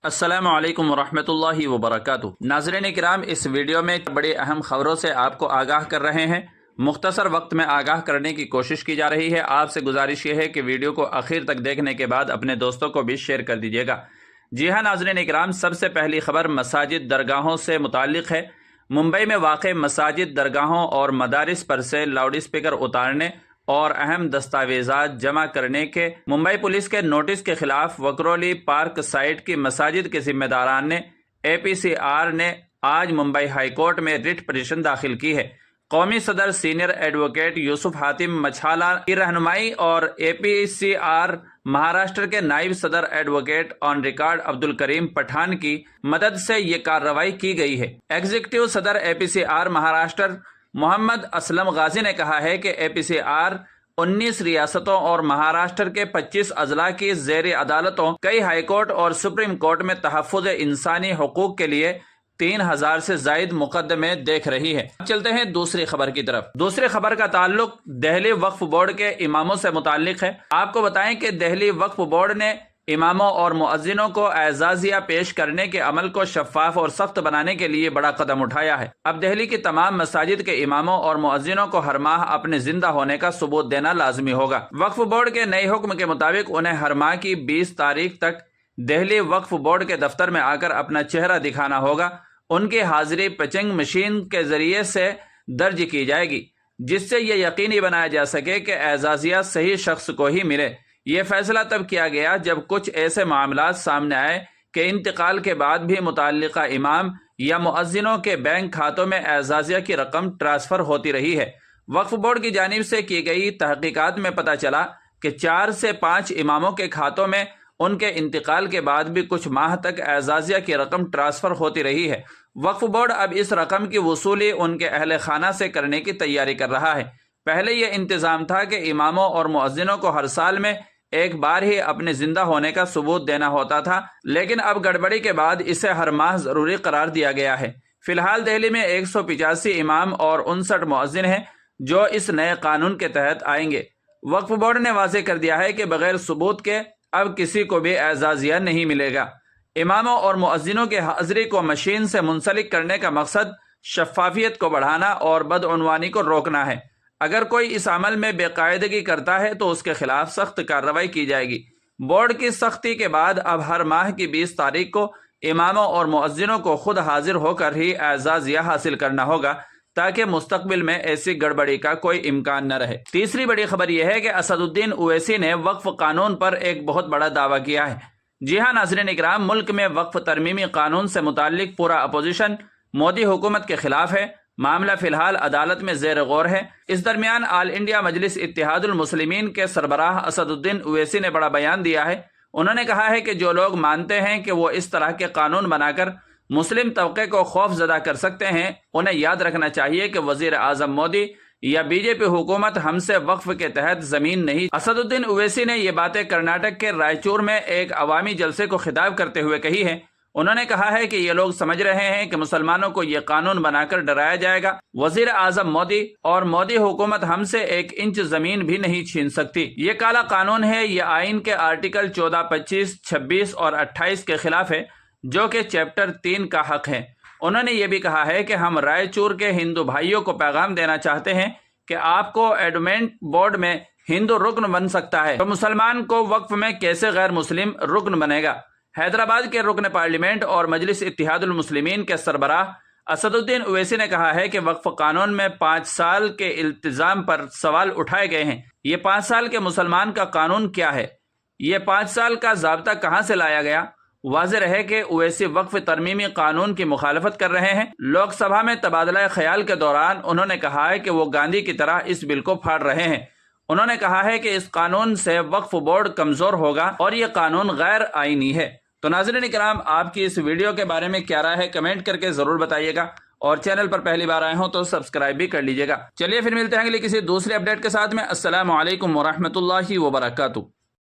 السلام علیکم ورحمۃ اللہ وبرکاتہ۔ ناظرین کرام، اس ویڈیو میں بڑی اہم خبروں سے آپ کو آگاہ کر رہے ہیں۔ مختصر وقت میں آگاہ کرنے کی کوشش کی جا رہی ہے۔ آپ سے گزارش یہ ہے کہ ویڈیو کو آخر تک دیکھنے کے بعد اپنے دوستوں کو بھی شیئر کر دیجیے گا۔ جی ہاں ناظرین کرام، سب سے پہلی خبر مساجد درگاہوں سے متعلق ہے۔ ممبئی میں واقع مساجد درگاہوں اور مدارس پر سے لاؤڈ اسپیکر اتارنے اور اہم دستاویزات جمع کرنے کے ممبئی پولیس کے نوٹس کے خلاف وکرولی پارک سائٹ کی مساجد کے ذمہ داران نے APCR نے آج ممبئی ہائی کورٹ میں ریٹ پٹیشن داخل کی ہے۔ قومی صدر سینئر ایڈوکیٹ یوسف حاتم مچھالا کی رہنمائی اور APCR مہاراشٹر کے نائب صدر advocate on record Abdul Karim Pathan کی مدد سے یہ کارروائی کی گئی ہے۔ ایگزیکٹو صدر APCR مہاراشٹر محمد اسلم غازی نے کہا ہے کہ APCR 19 ریاستوں اور مہاراشٹر کے 25 اضلاع کی زیر عدالتوں، کئی ہائی کورٹ اور سپریم کورٹ میں تحفظ انسانی حقوق کے لیے 3000 سے زائد مقدمے دیکھ رہی ہے۔ اب چلتے ہیں دوسری خبر کی طرف۔ دوسری خبر کا تعلق دہلی وقف بورڈ کے اماموں سے متعلق ہے۔ آپ کو بتائیں کہ دہلی وقف بورڈ نے اماموں اور مؤذنوں کو اعزازیہ پیش کرنے کے عمل کو شفاف اور سخت بنانے کے لیے بڑا قدم اٹھایا ہے۔ اب دہلی کی تمام مساجد کے اماموں اور مؤذنوں کو ہر ماہ اپنے زندہ ہونے کا ثبوت دینا لازمی ہوگا۔ وقف بورڈ کے نئے حکم کے مطابق انہیں ہر ماہ کی 20 تاریخ تک دہلی وقف بورڈ کے دفتر میں آ کر اپنا چہرہ دکھانا ہوگا۔ ان کی حاضری پچنگ مشین کے ذریعے سے درج کی جائے گی، جس سے یہ یقینی بنایا جا سکے کہ اعزازیہ صحیح شخص کو ہی ملے۔ یہ فیصلہ تب کیا گیا جب کچھ ایسے معاملات سامنے آئے کہ انتقال کے بعد بھی متعلقہ امام یا مؤذنوں کے بینک کھاتوں میں اعزازیہ کی رقم ٹرانسفر ہوتی رہی ہے۔ وقف بورڈ کی جانب سے کی گئی تحقیقات میں پتہ چلا کہ 4 سے 5 اماموں کے کھاتوں میں ان کے انتقال کے بعد بھی کچھ ماہ تک اعزازیہ کی رقم ٹرانسفر ہوتی رہی ہے۔ وقف بورڈ اب اس رقم کی وصولی ان کے اہل خانہ سے کرنے کی تیاری کر رہا ہے۔ پہلے یہ انتظام تھا کہ اماموں اور مؤذنوں کو ہر سال میں ایک بار ہی اپنے زندہ ہونے کا ثبوت دینا ہوتا تھا، لیکن اب گڑبڑی کے بعد اسے ہر ماہ ضروری قرار دیا گیا ہے۔ فی الحال دہلی میں 185 امام اور 59 مؤذن ہیں جو اس نئے قانون کے تحت آئیں گے۔ وقف بورڈ نے واضح کر دیا ہے کہ بغیر ثبوت کے اب کسی کو بھی اعزازیہ نہیں ملے گا۔ اماموں اور مؤذنوں کی حاضری کو مشین سے منسلک کرنے کا مقصد شفافیت کو بڑھانا اور بدعنوانی کو روکنا ہے۔ اگر کوئی اس عمل میں بے قاعدگی کرتا ہے تو اس کے خلاف سخت کارروائی کی جائے گی۔ بورڈ کی سختی کے بعد اب ہر ماہ کی 20 تاریخ کو اماموں اور مؤذنوں کو خود حاضر ہو کر ہی اعزازیہ حاصل کرنا ہوگا، تاکہ مستقبل میں ایسی گڑبڑی کا کوئی امکان نہ رہے۔ تیسری بڑی خبر یہ ہے کہ اسد الدین اویسی نے وقف قانون پر ایک بہت بڑا دعویٰ کیا ہے۔ جی ہاں ناظرین اکرام، ملک میں وقف ترمیمی قانون سے متعلق پورا اپوزیشن مودی حکومت کے خلاف ہے۔ معاملہ فی الحال عدالت میں زیر غور ہے۔ اس درمیان آل انڈیا مجلس اتحاد المسلمین کے سربراہ اسد الدین اویسی نے بڑا بیان دیا ہے۔ انہوں نے کہا ہے کہ جو لوگ مانتے ہیں کہ وہ اس طرح کے قانون بنا کر مسلم طبقے کو خوف زدہ کر سکتے ہیں، انہیں یاد رکھنا چاہیے کہ وزیر اعظم مودی یا BJP حکومت ہم سے وقف کے تحت زمین نہیں۔ اسد الدین اویسی نے یہ باتیں کرناٹک کے رائچور میں ایک عوامی جلسے کو خطاب کرتے ہوئے کہی ہے۔ انہوں نے کہا ہے کہ یہ لوگ سمجھ رہے ہیں کہ مسلمانوں کو یہ قانون بنا کر ڈرایا جائے گا۔ وزیر اعظم مودی اور مودی حکومت ہم سے 1 انچ زمین بھی نہیں چھین سکتی۔ یہ کالا قانون ہے، یہ آئین کے آرٹیکل 14، 25، 26 اور 28 کے خلاف ہے، جو کہ چیپٹر 3 کا حق ہے۔ انہوں نے یہ بھی کہا ہے کہ ہم رائے چور کے ہندو بھائیوں کو پیغام دینا چاہتے ہیں کہ آپ کو ایڈمنٹ بورڈ میں ہندو رکن بن سکتا ہے تو مسلمان کو وقف میں کیسے غیر مسلم رکن بنے گا۔ حیدرآباد کے رکن پارلیمنٹ اور مجلس اتحاد المسلمین کے سربراہ اسد الدین اویسی نے کہا ہے کہ وقف قانون میں 5 سال کے التزام پر سوال اٹھائے گئے ہیں۔ یہ 5 سال کے مسلمان کا قانون کیا ہے؟ یہ 5 سال کا ضابطہ کہاں سے لایا گیا؟ واضح رہے کہ اویسی وقف ترمیمی قانون کی مخالفت کر رہے ہیں۔ لوک سبھا میں تبادلہ خیال کے دوران انہوں نے کہا ہے کہ وہ گاندھی کی طرح اس بل کو پھاڑ رہے ہیں۔ انہوں نے کہا ہے کہ اس قانون سے وقف بورڈ کمزور ہوگا اور یہ قانون غیر آئینی ہے۔ تو ناظرین کرام، آپ کی اس ویڈیو کے بارے میں کیا رائے ہے کمنٹ کر کے ضرور بتائیے گا، اور چینل پر پہلی بار آئے ہوں تو سبسکرائب بھی کر لیجیے گا۔ چلیے پھر ملتے ہیں اگلی کسی دوسرے اپڈیٹ کے ساتھ میں۔ السلام علیکم ورحمۃ اللہ وبرکاتہ۔